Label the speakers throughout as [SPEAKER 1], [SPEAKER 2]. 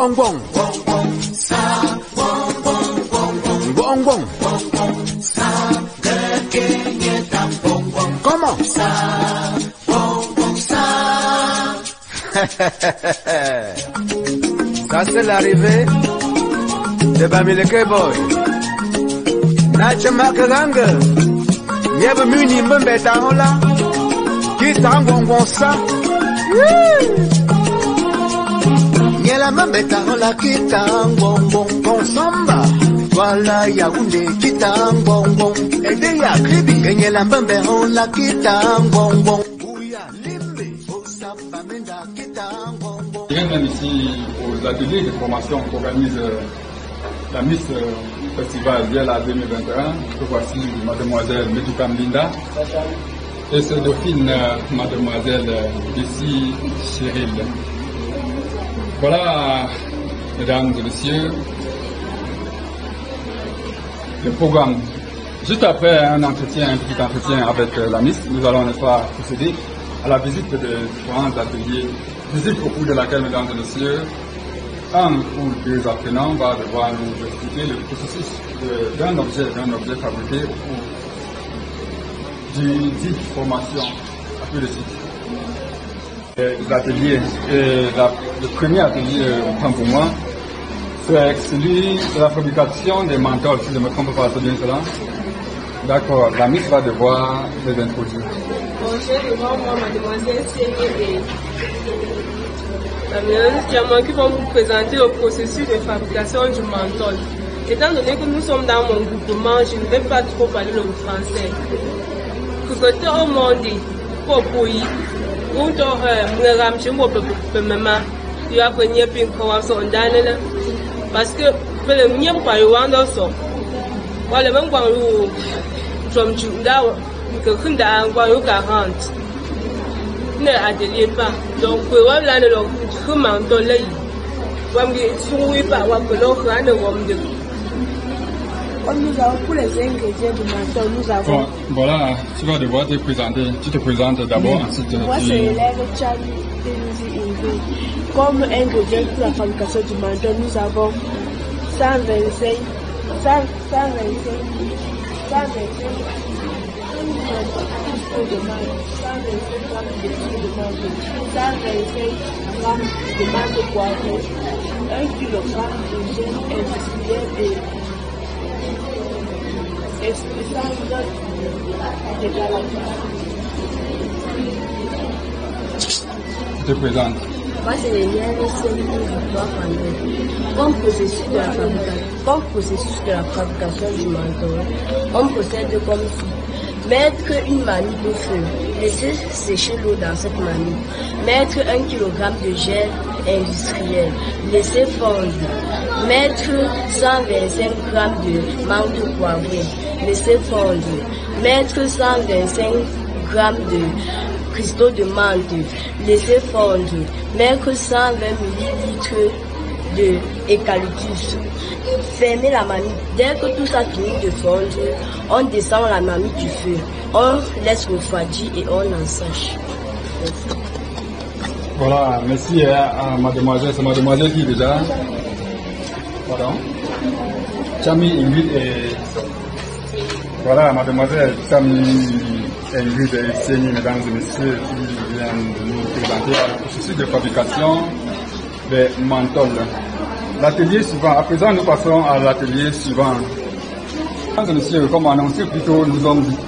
[SPEAKER 1] Wong wong. Wong wong. Comment? Ça c'est l'arrivée de Bamileke Boy. Nacha Makaranga. Nyebe muni mbeta hola. Kita ngongong sa. Nyela mbeta hola kita ngongong samba. Voilà Yaoundé kita ngongong. Ede ya kribi. Nyela mbembe hola kita ngongong.
[SPEAKER 2] Je viens même ici aux ateliers de formation qu'organise la Miss Festival Biela 2021. Que voici mademoiselle Medukam Linda et sa dauphine mademoiselle Bessie Cyril. Voilà, mesdames et messieurs, le programme. Juste après un petit entretien avec la Miss, nous allons n'est-ce pas procéder à la visite de différents ateliers, visite au cours de laquelle, mesdames et messieurs, un ou deux apprenants va devoir nous expliquer le processus d'un objet fabriqué au cours d'une dite formation à peu de sites. Les ateliers, le premier atelier pour moi, c'est celui de la fabrication des menthols, si je ne me trompe pas, c'est bien cela. D'accord, la Miss va devoir les introduire.
[SPEAKER 3] Bonjour, devant moi, mademoiselle Céline et la mélange qui vont vous présenter le processus de fabrication du menthol. Étant donné que nous sommes dans mon groupement, je ne vais pas trop parler le français. Que au monde, pour pouiller, pour te ramcher mon peu maman, tu as pris une convention d'année parce que le mien pas eu un dosso. Voilà, même quand nous sommes là. Que quand on 40 ne atelier pas donc voilà le comment dans les comme ils pas wa que l'on a de comme nous avons pour les ingrédients du menthol nous avons
[SPEAKER 2] bon, voilà tu vas devoir te présenter, tu te présentes d'abord ensuite
[SPEAKER 3] moi c'est l'élève Charlie comme ingrédient pour la fabrication du menthol nous avons 125 de menthe, 125 grammes de fibres de menthe, 125 grammes de menthe poivrée, 1 kg de gel industriel et 100 de galatine.
[SPEAKER 2] Tu te présentes.
[SPEAKER 3] Moi, c'est l'élève Victoire Fanel. Comme processus de la fabrication du menthol, on procède comme suit. Mettre une manip au feu, laisser sécher l'eau dans cette manip, mettre 1 kg de gel industriel, laisser fondre, mettre 125 g de menthe poivrée, laisser fondre, mettre 125 g de cristaux de menthe, laisser fondre, mettre 120 ml de eucalyptus. Fermer la marmite. Dès que tout ça finit de fondre, on descend la marmite du feu, on laisse refroidir et on en sèche.
[SPEAKER 2] Voilà, merci à mademoiselle, c'est mademoiselle qui déjà. Pardon. Chami Ingrid et voilà, mademoiselle Chami Ingrid et Séni, mesdames et messieurs, qui viennent de nous présenter le processus de fabrication des menthols. L'atelier suivant, à présent nous passons à l'atelier suivant. Mesdames et messieurs, comme annoncé plus tôt, nous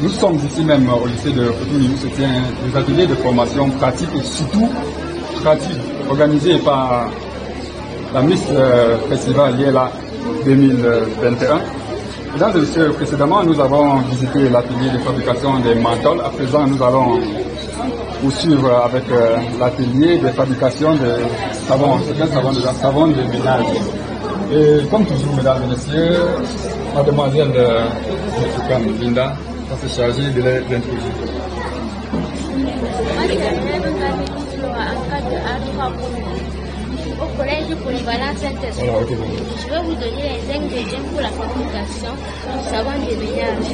[SPEAKER 2] sommes ici même au lycée de Cotonou. C'était des ateliers de formation pratique et surtout pratique organisés par la Miss Festival Biela 2021. Mesdames et messieurs, précédemment nous avons visité l'atelier de fabrication des menthols. À présent nous allons poursuivre avec l'atelier de fabrication de savon. C'est un savon de ménage. Et comme toujours, mesdames et messieurs, mademoiselle Linda va se charger de l'introduire.
[SPEAKER 4] Au collège polyvalent Saint-Esprit, je vais vous donner les ingrédients pour la fabrication du savon de ménage.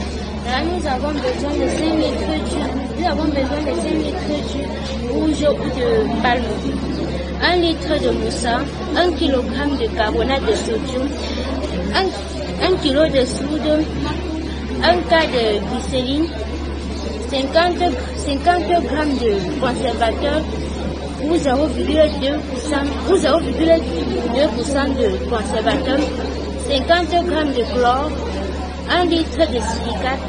[SPEAKER 4] Là, nous avons besoin de 5 litres d'huile. Nous avons besoin de 5 litres d'huile rouge ou de palme. 1 litre de moussa, 1 kg de carbonate de sodium, 1 kg de soude, 1 cas de glycérine, 50 g de conservateur ou 0,2% de conservateur, 50 g de chlore, 1 litre de silicate.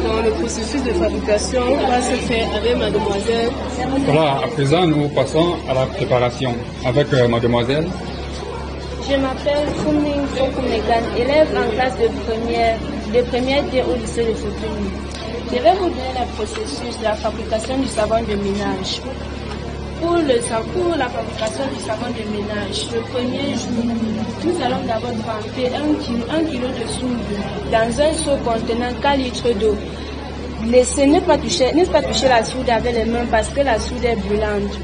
[SPEAKER 3] Dans le processus de fabrication va se faire avec mademoiselle.
[SPEAKER 2] Voilà, à présent nous passons à la préparation avec mademoiselle.
[SPEAKER 4] Je m'appelle Fouming Fokumegan, élève en classe de première D au lycée de Foutouni. Je vais vous donner le processus de la fabrication du savon de ménage. Pour la fabrication du savon de ménage, le premier jour, nous allons d'abord tremper 1 kg de soude dans un seau contenant 4 litres d'eau. Laissez ne pas toucher la soude avec les mains parce que la soude est brûlante.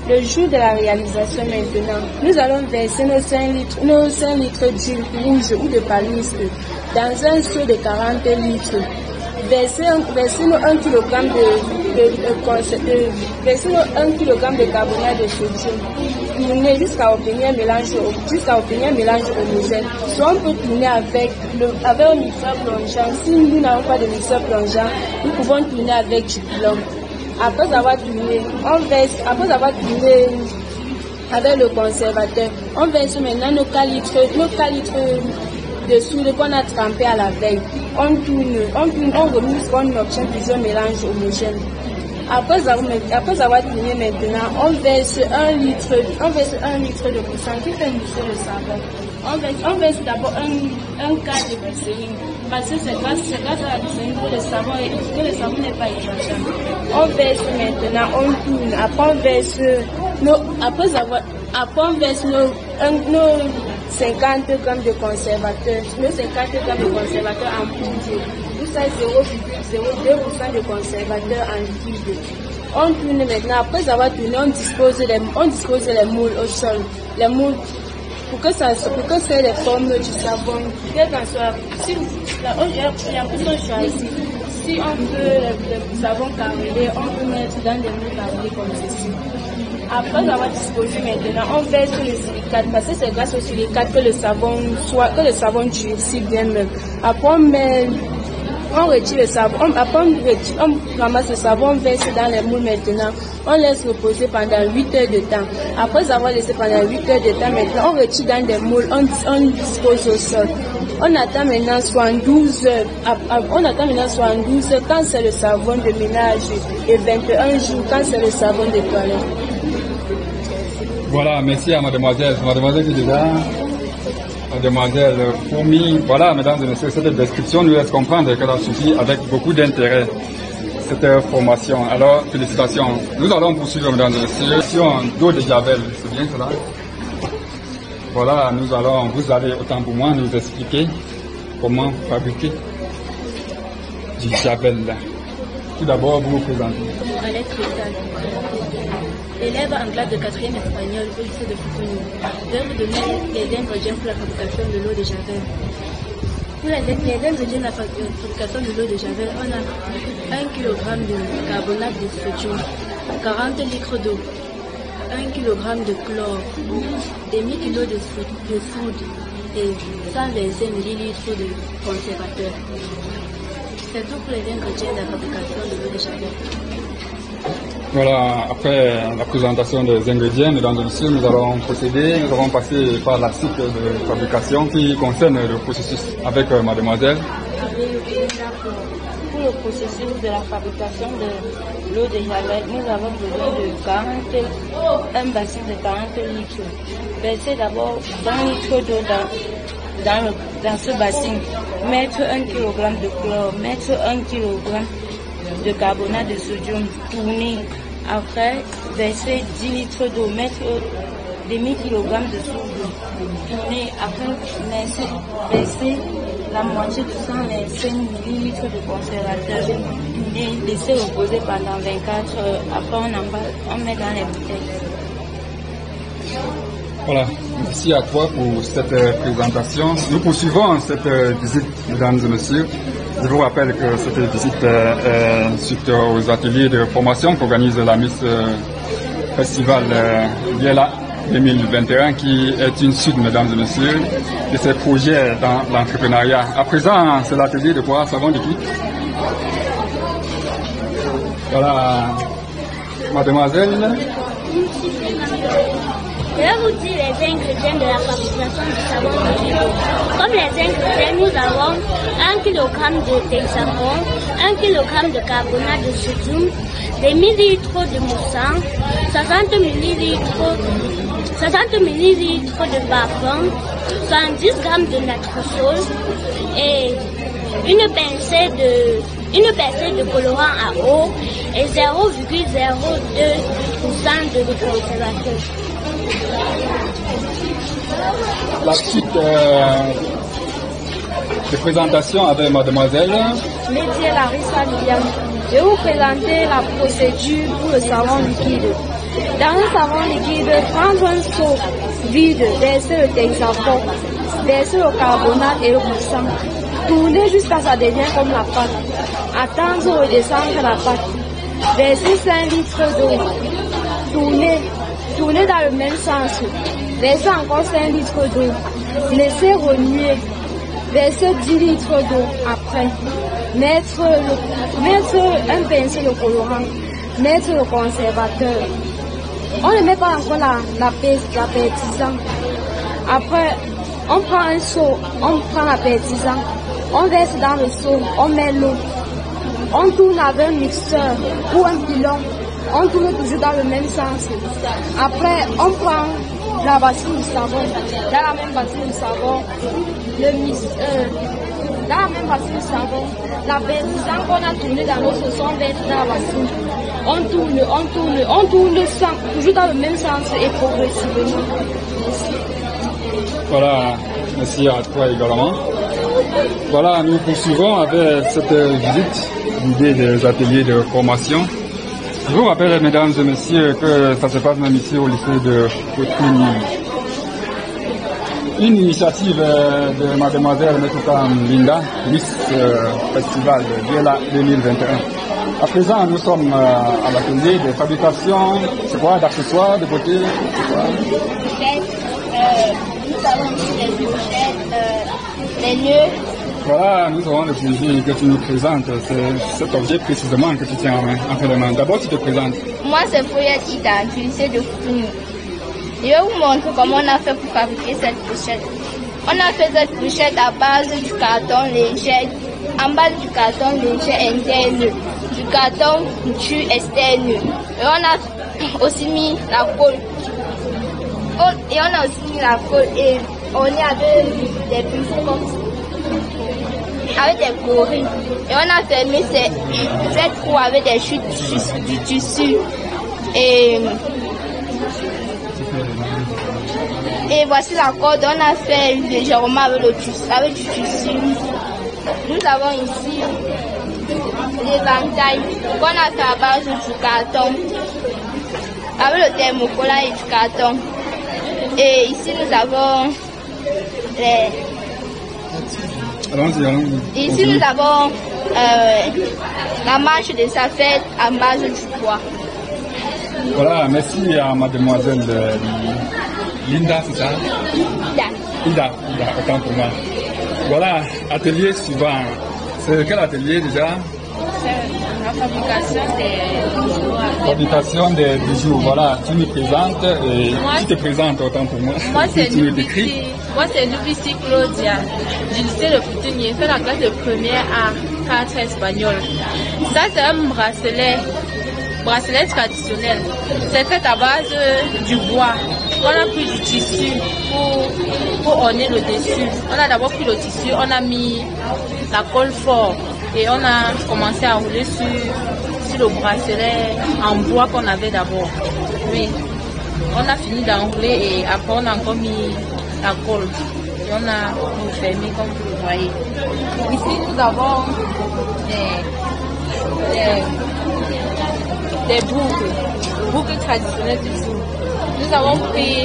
[SPEAKER 4] Le jour de la réalisation maintenant, nous allons verser nos 5 litres d'huile rouge ou de palmiste dans un seau de 40 litres. Versez 1 kg de carbonate de sodium. Tournez jusqu'à obtenir un mélange homogène. Soit on peut tourner avec un mixeur plongeant. Si nous n'avons pas de mixeur plongeant, nous pouvons tourner avec du plomb. Après avoir tourné avec le conservateur, on verse maintenant nos 4 litres de soude qu'on a trempé à la veille. On tourne, on remue, on obtient plusieurs mélanges homogènes. Après avoir tourné maintenant, on verse 1 litre de moussant qui fait mousser le savon. On verse d'abord un quart de glycérine parce que c'est grâce à la glycérine que le savon n'est pas étanche. On verse maintenant, on tourne. Après on verse nos 50 g de conservateur, en poudre. Tout ça, 0,02% de conservateur en liquide. On tourne maintenant. Après avoir tourné, on dispose les moules au sol. Les moules pour que c'est les formes du savon. Quel qu'en soit, si il y a plusieurs choix ici. Si on veut le savon carrelé, on peut mettre dans des moules carrelés comme ceci. Après avoir disposé maintenant, on verse le silicate parce que c'est grâce au silicate que le savon durcit bien même. Après on retire le savon, on ramasse le savon, on verse dans les moules maintenant. On laisse reposer pendant 8 heures de temps. Après avoir laissé pendant 8 heures de temps maintenant, on retire dans des moules, on dispose au sol. On attend maintenant 72 heures. On attend maintenant 72 heures quand c'est le savon de ménage et 21 jours quand c'est le savon de toilette.
[SPEAKER 2] Voilà, merci à mademoiselle qui est là. Mademoiselle Foumi. Voilà, mesdames et messieurs, cette description nous laisse comprendre qu'elle a suivi avec beaucoup d'intérêt cette formation. Alors, félicitations. Nous allons poursuivre, mesdames et messieurs, sur d'eau de javel. C'est bien cela? Voilà, vous allez autant pour moi nous expliquer comment fabriquer du javel. Tout d'abord, vous vous présentez.
[SPEAKER 4] Élève en classe de 4e espagnol au lycée de Foutouni. Je vais vous donner les ingrédients pour la fabrication de l'eau de javel. Pour les ingrédients de la fabrication de l'eau de javel, on a 1 kg de carbonate de sodium, 40 litres d'eau, 1 kg de chlore, demi-kg de soude et 125 ml de conservateur. C'est tout pour les ingrédients de la fabrication de l'eau de javel.
[SPEAKER 2] Voilà, après la présentation des ingrédients, mesdames et messieurs, nous allons passer par la cycle de fabrication qui concerne le processus avec mademoiselle.
[SPEAKER 4] Pour le processus de la fabrication de l'eau de javel, nous avons besoin de un bassin de 40 litres. Versez d'abord 20 litres d'eau dans ce bassin. Mettre 1 kg de chlore, mettre 1 kg de carbonate de sodium, tourner. Après, verser 10 litres d'eau, mettre demi-kilogramme de soude, tourner. Après, verser la moitié de 125 ml de conservateur et laisser reposer pendant 24 heures. Après, on met dans les bouteilles.
[SPEAKER 2] Voilà, merci à toi pour cette présentation. Nous poursuivons cette visite, mesdames et messieurs. Je vous rappelle que cette visite est suite aux ateliers de formation qu'organise la Miss Festival Biela 2021, qui est une suite, mesdames et messieurs, de ces projets dans l'entrepreneuriat. À présent, c'est l'atelier de quoi? Savon liquide. Voilà, mademoiselle.
[SPEAKER 5] Je vais vous dire les ingrédients de la fabrication du savon liquide. Comme les ingrédients, nous avons 1 kg de texafon, 1 kg de carbonate de sodium, des millilitres de moussant, 60 ml de parfum, 110 g de natrosol et une pincée de colorant à eau et 0,02% de conservateur.
[SPEAKER 2] La suite de présentation avec mademoiselle
[SPEAKER 4] Métier Larissa Liliane. Je vais vous présenter la procédure pour le savon liquide. Dans le savon liquide, prendre un seau vide, verser le texafon, verser le carbonate et le moussant. Tourner jusqu'à ce que ça devienne comme la pâte. Attendre redescendre la pâte. Verser 5 litres d'eau. Tourner dans le même sens. Verser encore 5 litres d'eau. Laisser remuer. Verser 10 litres d'eau après. Mettre un pinceau de colorant. Mettre le conservateur. On ne met pas encore l'apertisant. Après, on prend un seau, on prend l'apertisant. On verse dans le seau, on met l'eau. On tourne avec un mixeur ou un pilon. On tourne toujours dans le même sens. Après, on prend la bassine du savon. Dans la même bassine du savon, le mixeur. Dans la même bassine du savon, l'apertisant qu'on a tourné dans l'eau, ce sont verse dans la bassine. On tourne toujours dans le même sens et progressivement.
[SPEAKER 2] Voilà, merci à toi également. Voilà, nous poursuivons avec cette visite guidée des ateliers de formation. Je vous rappelle, mesdames et messieurs, que ça se passe même ici au lycée de Cotigny. Une initiative de mademoiselle Linda, Miss Festival Biela 2021. À présent, nous sommes à l'atelier de fabrication, c'est quoi, d'accessoires, de beauté, c'est quoi?
[SPEAKER 5] Nous avons aussi des pochettes, des nœuds.
[SPEAKER 2] Voilà, nous avons le plaisir que tu nous présentes. C'est cet objet précisément que tu tiens en main. D'abord, tu te présentes.
[SPEAKER 5] Moi, c'est Foyette Ida, du lycée de Cotigny. Je vais vous montrer comment on a fait pour fabriquer cette pochette. On a fait cette pochette à base du carton léger, en base du carton léger interne, du carton couture externe. Et on a aussi mis la colle. Et on a aussi mis la colle et on y avait des pinceaux comme ça, avec des gorilles. Et on a fermé cette roue avec des chutes du tissu. Et voici la corde, on a fait légèrement avec du tissu. Nous avons ici l'éventail qu'on a fait à base du carton, avec le thermocollant et du carton. Et ici nous avons Ici nous avons la manche de safette à base du bois.
[SPEAKER 2] Voilà, merci à mademoiselle Linda, c'est ça? Ida, autant pour moi. Voilà, atelier suivant. C'est quel atelier déjà?
[SPEAKER 3] C'est la fabrication des bijoux.
[SPEAKER 2] Fabrication des bijoux, voilà. Tu me présentes et tu te présentes autant pour moi.
[SPEAKER 3] Moi, c'est Lupici Claudia, du lycée de Cotigny. J'ai fait la classe de première à 4 espagnol. Ça, c'est un bracelet traditionnel. C'est fait à base du bois. On a pris du tissu pour orner le dessus. On a d'abord pris le tissu, on a mis la colle fort et on a commencé à rouler sur le bracelet en bois qu'on avait d'abord. Oui. On a fini d'enrouler et après on a encore mis la colle. Et on a fermé comme vous le voyez. Ici nous avons des boucles traditionnelles dessous. Nous avons pris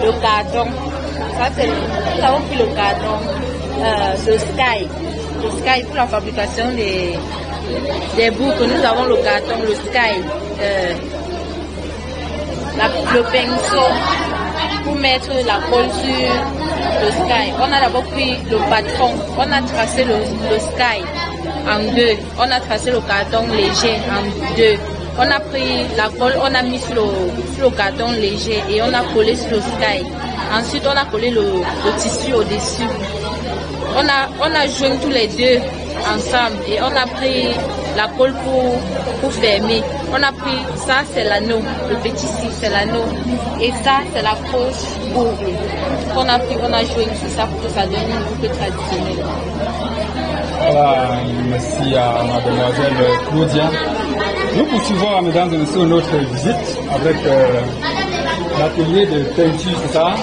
[SPEAKER 3] le carton. Nous avons pris le carton, le sky.
[SPEAKER 6] Sky pour la fabrication des boucles. Nous avons le carton, le Sky, le pinceau pour mettre la colle sur le Sky. On a d'abord pris le patron, on a tracé le Sky en deux, on a tracé le carton léger en deux. On a pris la colle, on a mis sur le carton léger et on a collé sur le Sky. Ensuite, on a collé le tissu au-dessus. On a joint tous les deux ensemble et on a pris la colle pour fermer. On a pris ça, c'est l'anneau, le petit ci, c'est l'anneau. Et ça, c'est la croche boucle. On a pris, on a joint tout ça pour que ça donne une boucle traditionnelle.
[SPEAKER 2] Voilà, merci à mademoiselle Claudia. Nous poursuivons, mesdames et messieurs, notre visite avec l'atelier de peinture, c'est ça?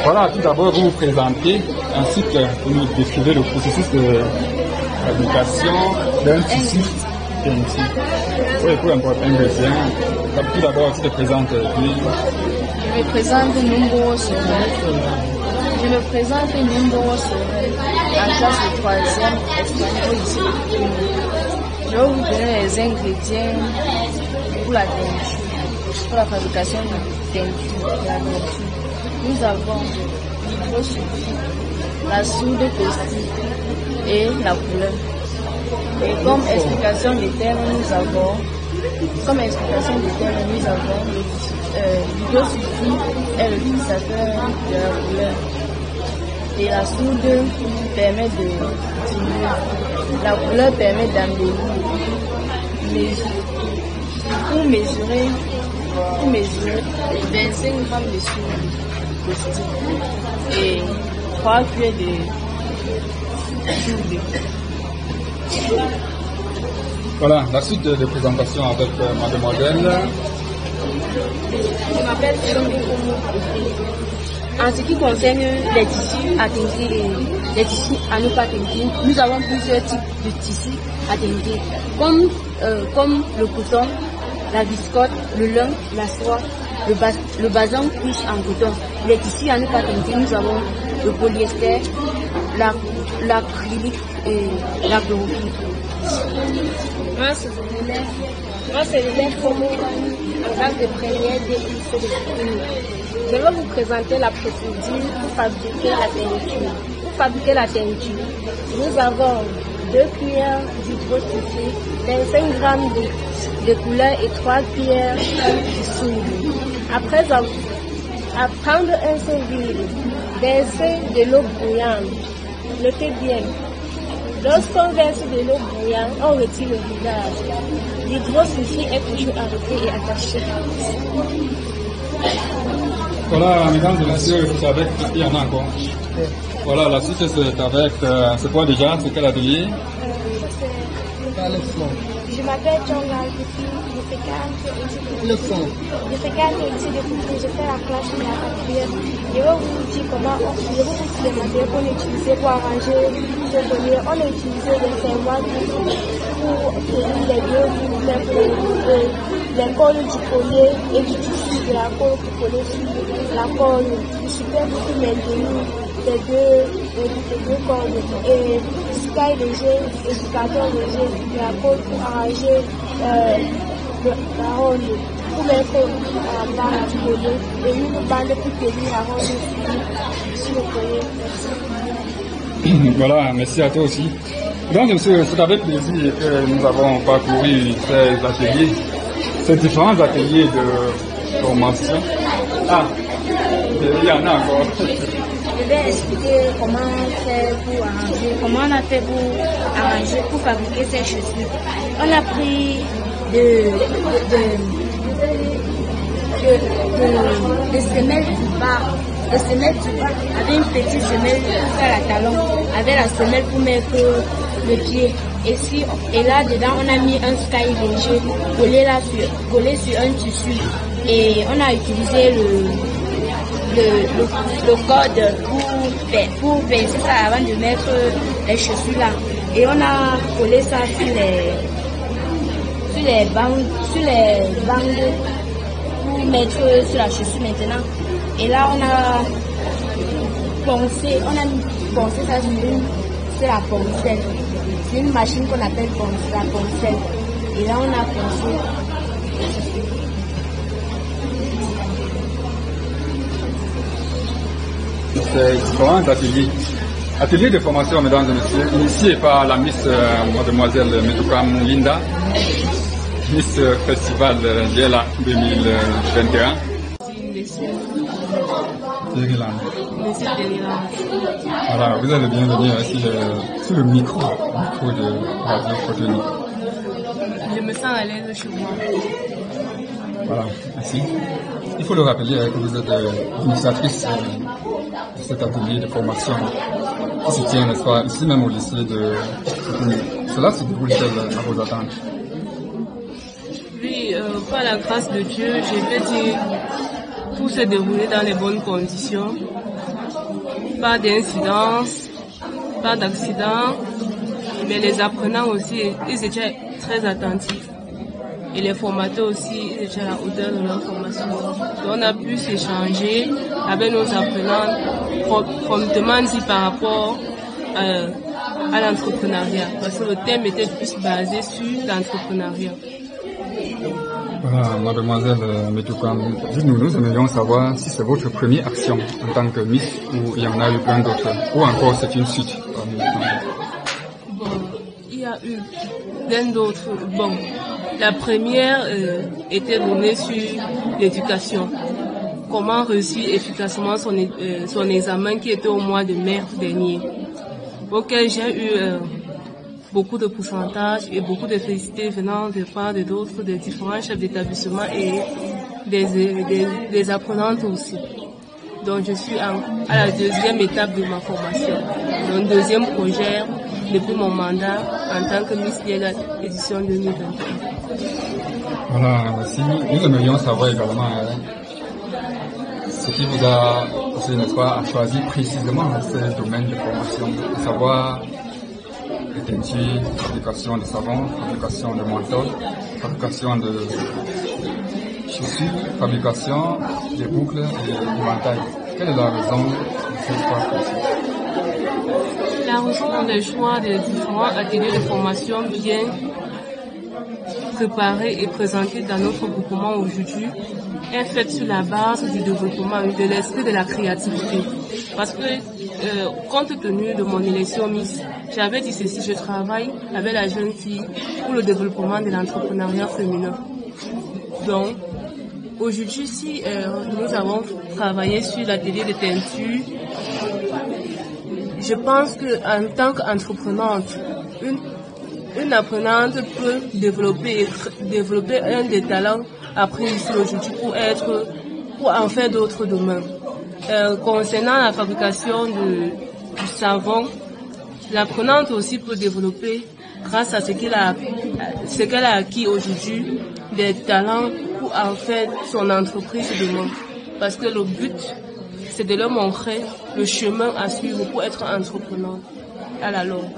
[SPEAKER 2] Voilà, tout d'abord, vous vous présentez, ensuite vous nous décrivez le processus de fabrication d'un tissu peinture. Oui, peu importe, un dessin. Tout d'abord, tu te présentes.
[SPEAKER 4] Je me présente Numbo Sorel. En classe de 3e, espagnol ici. Je vais vous donner les ingrédients pour la teinture, pour la fabrication de la teinture. Nous avons l'hydrosulfite, la soude caustique et la couleur. Et comme explication des termes, nous avons l'hydrosulfite est le fixateur de la couleur. Et la soude permet de diminuer. La couleur permet d'embellir. Pour mesurer 25 grammes de soude caustique et 3 cuillères de soude.
[SPEAKER 2] Voilà, la suite de présentation avec mademoiselle.
[SPEAKER 4] Je m'appelle Sophie. En ce qui concerne les tissus à teinter et les tissus à ne pas teinter, nous avons plusieurs types de tissus à teinter, comme le coton, la viscose, le lin, la soie, le bazin couche en coton. Les tissus à ne pas teinter, nous avons le polyester, l'acrylique et la chloroquine. Moi, c'est le lait Como en classe de première DIC de Cotonou. Je vais vous présenter la procédure pour fabriquer la teinture. Pour fabriquer la teinture, nous avons 2 cuillères d'hydrosulfite, 25 grammes de couleur et 3 cuillères de soude. Après prendre un seau vide, verser de l'eau bouillante. Notez bien. Lorsqu'on verse de l'eau bouillante, on retire le vidage. L'hydrosulfite est toujours arrêté et attaché.
[SPEAKER 2] Voilà, mesdames et messieurs, vous savez qu'il y en a encore. Voilà, la suite c'est avec, c'est quoi déjà? C'est quel atelier?
[SPEAKER 7] Je m'appelle John Galguti, je fais 40 ici de Coucou, je fais la classe de la quatrième. Je vais vous dire comment je vais vous dire les matériaux qu'on utilise pour arranger ce collier. On a utilisé des fermoirs pour produire les deux bouts, les colles du collier et du tissu de la colle pour coller sur la colle. Je suis bien pour maintenir les deux cordes et Sky léger et du carton léger, la colle pour arranger la ronde, pour mettre en bas du collier et une bande pour tenir la ronde sur le collier.
[SPEAKER 2] Voilà, merci à toi aussi. Donc, monsieur, c'est avec plaisir que nous avons parcouru ces ateliers, ces différents ateliers de formation. Ah, il y en a encore.
[SPEAKER 4] Je vais expliquer comment on a fait pour arranger, pour fabriquer ces chaussures. On a pris des semelles du bas. Les semelles du bas avec une petite semelle sur la talon, avec la semelle pour mettre le pied. Et là dedans on a mis un Sky léger collé sur un tissu. Et on a utilisé le code pour pincer ça avant de mettre les chaussures là. Et on a collé ça sur les bandes pour mettre sur la chaussure maintenant. Et là on a poncé ça c'est la poncelle. C'est une machine qu'on appelle la poncelle. Et là, on a pensé.
[SPEAKER 2] C'est vraiment un atelier de formation, mesdames et messieurs, initié par la Miss Mademoiselle Metoukam Linda, Miss Festival Diela 2021. Voilà, vous allez bien venir ici sur le micro de Radio Photonique.
[SPEAKER 3] Je me sens à l'aise chez moi.
[SPEAKER 2] Voilà, merci. Il faut le rappeler que vous êtes initiatrice de cet atelier de formation qui se tient, n'est-ce pas, ici même au lycée de Photonique. Cela se déroule-t-elle à vos attentes?
[SPEAKER 3] Oui, par la grâce de Dieu, je peux dire tout s'est déroulé dans les bonnes conditions. Pas d'incidence, pas d'accident, mais les apprenants aussi, ils étaient très attentifs. Et les formateurs aussi, ils étaient à la hauteur de leur formation. Donc on a pu s'échanger avec nos apprenants, promptement dit par rapport à l'entrepreneuriat, parce que le thème était plus basé sur l'entrepreneuriat.
[SPEAKER 2] Voilà, mademoiselle Metoukam, nous aimerions savoir si c'est votre première action en tant que Miss ou il y en a eu plein d'autres, ou encore c'est une suite.
[SPEAKER 3] Bon, il y a eu plein d'autres. Bon, la première était donnée sur l'éducation. Comment réussir efficacement son examen qui était au mois de mai dernier, auquel j'ai eu beaucoup de pourcentages et beaucoup de félicitations venant de part de d'autres, des différents chefs d'établissement et des apprenantes aussi. Donc je suis à la deuxième étape de ma formation, donc deuxième projet depuis mon mandat en tant que Miss Diela édition 2021.
[SPEAKER 2] Voilà, merci. Nous aimerions savoir également ce qui vous a poussé, n'est-ce pas, à choisir précisément ce domaine de formation, à savoir les teintures, fabrication de savon, fabrication de manteaux, fabrication de chaussures, fabrication des boucles et du mantail. Quelle est la raison de ce choix précis?
[SPEAKER 3] La raison des choix des différents ateliers de formation bien préparés et présentés dans notre groupement aujourd'hui est faite sur la base du développement, de l'esprit de la créativité. Parce que, compte tenu de mon élection Miss, j'avais dit ceci, je travaille avec la jeune fille pour le développement de l'entrepreneuriat féminin. Donc, aujourd'hui, si nous avons travaillé sur l'atelier de teinture, je pense qu'en tant qu'entreprenante, une apprenante peut développer un des talents appris ici aujourd'hui pour en faire d'autres domaines. Concernant la fabrication du savon, l'apprenante aussi peut développer, grâce à ce qu'elle a acquis aujourd'hui, des talents pour en faire son entreprise demain. Parce que le but, c'est de leur montrer le chemin à suivre pour être entrepreneur à la longue.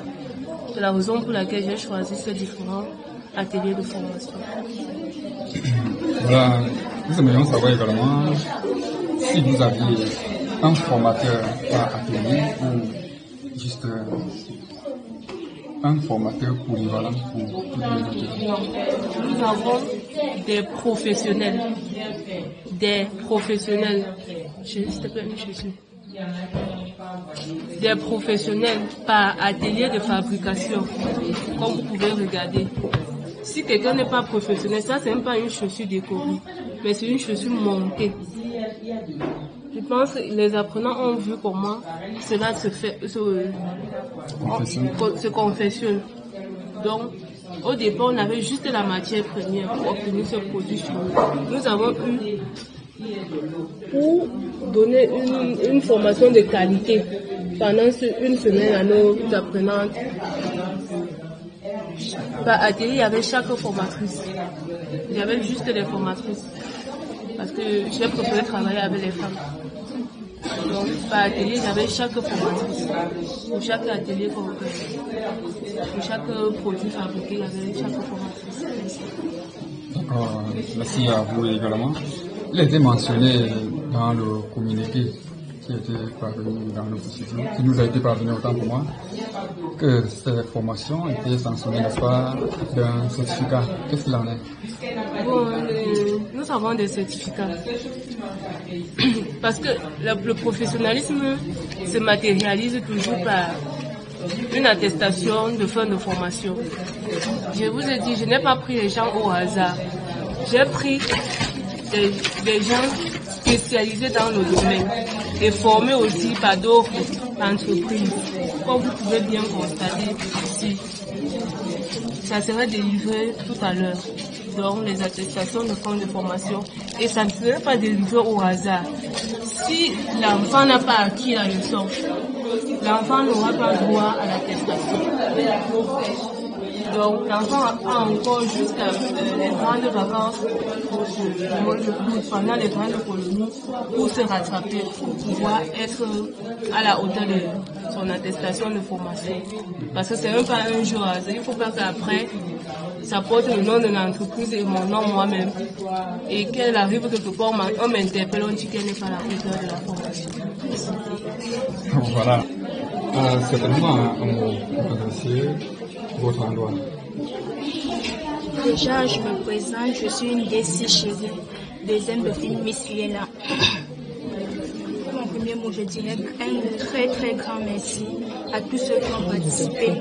[SPEAKER 3] C'est la raison pour laquelle j'ai choisi ces différents ateliers de formation.
[SPEAKER 2] Voilà, nous aimerions savoir également si vous aviez un formateur par atelier ou juste un formateur polyvalent pour toutes les ateliers.
[SPEAKER 3] Nous avons des professionnels. Des professionnels par atelier de fabrication, comme vous pouvez regarder. Si quelqu'un n'est pas professionnel, ça c'est même pas une chaussure décorée, mais c'est une chaussure montée. Je pense que les apprenants ont vu comment cela se confectionne. Donc, au départ, on avait juste la matière première pour obtenir ce produit fini. Nous avons eu, pour donner une formation de qualité pendant une semaine à nos apprenantes, par atelier, il y avait chaque formatrice. Il y avait juste les formatrices. Parce que j'ai préféré travailler avec les femmes. Donc, par atelier, j'avais chaque formatrice. Pour chaque atelier, pour chaque produit fabriqué, il y avait chaque formatrice.
[SPEAKER 2] Merci à vous également. Il a été mentionné dans le communiqué qui était parvenu dans nos studios, qui nous a été parvenu autant pour moi, que cette formation était sanctionnée, n'est-ce pas, d'un certificat. Qu'est-ce qu'il en est?
[SPEAKER 3] Bon, nous avons des certificats. Parce que le professionnalisme se matérialise toujours par une attestation de fin de formation. Je vous ai dit, je n'ai pas pris les gens au hasard. J'ai pris des gens spécialisés dans le domaine et formés aussi par d'autres entreprises. Comme vous pouvez bien constater ici, ça sera délivré tout à l'heure. Donc les attestations de fin de formation, et ça ne serait pas délivré au hasard. Si l'enfant n'a pas acquis la leçon, l'enfant n'aura pas droit à l'attestation. Donc l'enfant a encore jusqu'à les grandes vacances pendant les grandes colonies pour se rattraper, pour pouvoir être à la hauteur de son attestation de formation. Parce que c'est même pas un jour, il ne faut pas qu'après ça porte le nom de l'entreprise et mon nom moi-même. Et qu'elle arrive quelque part, on m'interpelle, on dit qu'elle n'est pas la hauteur de la formation.
[SPEAKER 2] Voilà. Certainement, un mot pour adresser votre endroit.
[SPEAKER 4] Déjà, je me présente, je suis une DC chérie, deuxième dauphine Miss Liena. Mon premier mot, je dirais un très très grand merci à tous ceux qui ont participé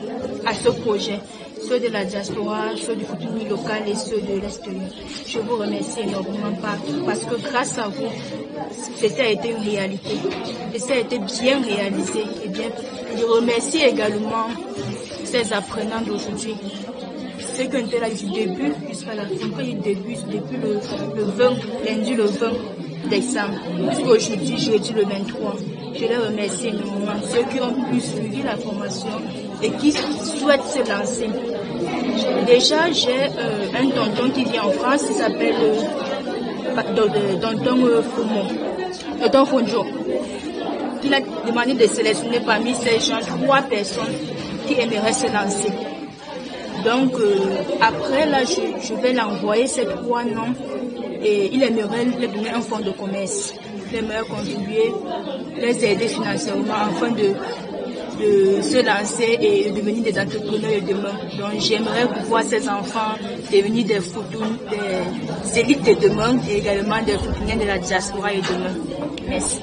[SPEAKER 4] à ce projet, ceux de la diaspora, ceux du Cotonou local et ceux de l'Est. Je vous remercie énormément parce que grâce à vous, ça a été une réalité et ça a été bien réalisé. Et bien, je remercie également ces apprenants d'aujourd'hui. Ceux qui ont été là du début jusqu'à la fin, quand ils débutent depuis le 20, lundi le 20 décembre, jusqu'aujourd'hui, jeudi le 23. Je les remercie énormément, ceux qui ont pu suivre la formation et qui souhaitent se lancer. Déjà, j'ai un tonton qui vit en France, il s'appelle Tonton Fonjo. Il a demandé de sélectionner parmi ces gens 3 personnes qui aimeraient se lancer. Donc, après, là, je vais l'envoyer ces 3 noms et il aimerait leur donner un fonds de commerce. Il aimerait contribuer, les aider financièrement afin de se lancer et devenir des entrepreneurs de demain. Donc, j'aimerais voir ces enfants devenir des foutous, des élites de demain et également des foutuniers de la diaspora et demain. Merci.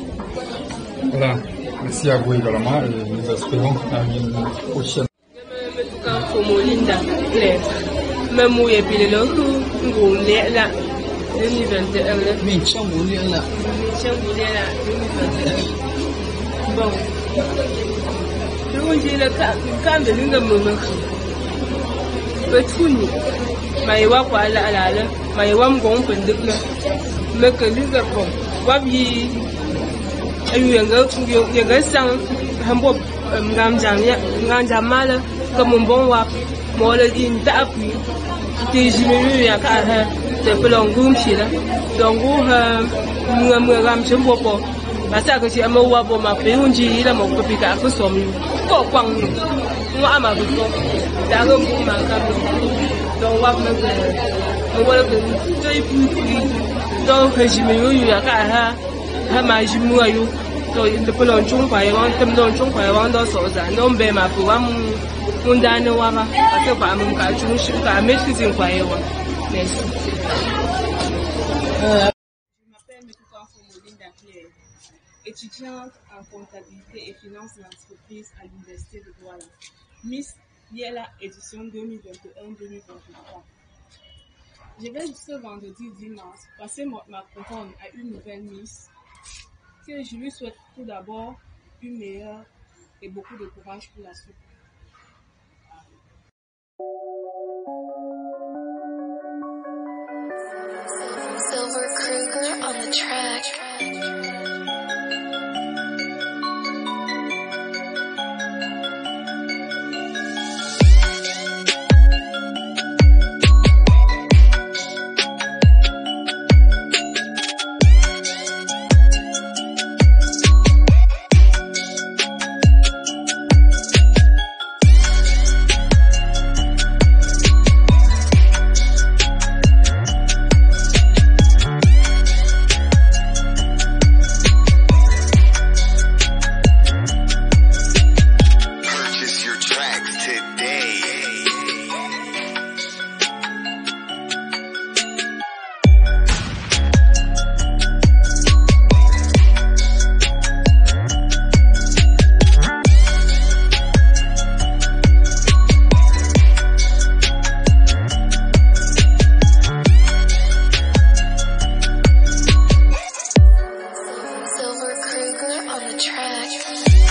[SPEAKER 2] Voilà. Merci à vous également et nous espérons à une prochaine.
[SPEAKER 3] Quand Fomolinda Claire, même où il y a plus de l'eau, on est là, 2021. Bon, je vous dis le cas de l'une de mon mère. Petuni, Maïwa quoi là, Maïwa m'gon pendule, mais que l'une de bon, Wabi, et un gars sang, Hambob, Gamjamala. Comme un bon wap, moi le dis d'appui, des jumelles à carré, de pelongum chila, donc vous ram chumbo, parce que si un mot wap ma péunji, la mon copika, que somme, quoi, moi ma bouton, d'accord, ma cabo, donc wap me voilà que très plus, donc jumelles à carré, ma jumelle. So the pelon chung kwai wang tem don chung kwai wang do so za no be ma pu wang mun da ne wa ma ka ba mun ka chung shi ka me shi zin kwai wa merci. Je m'appelle Metuka Fomolinda Claire, étudiante en comptabilité et finance d'entreprise à l'université de Douala. Miss Liela édition 2021-2023. Je vais ce vendredi 10 mars passer ma couronne à une nouvelle Miss. Que je lui souhaite tout d'abord une meilleure et beaucoup de courage pour la suite.
[SPEAKER 8] Silver Kruger on the track. track.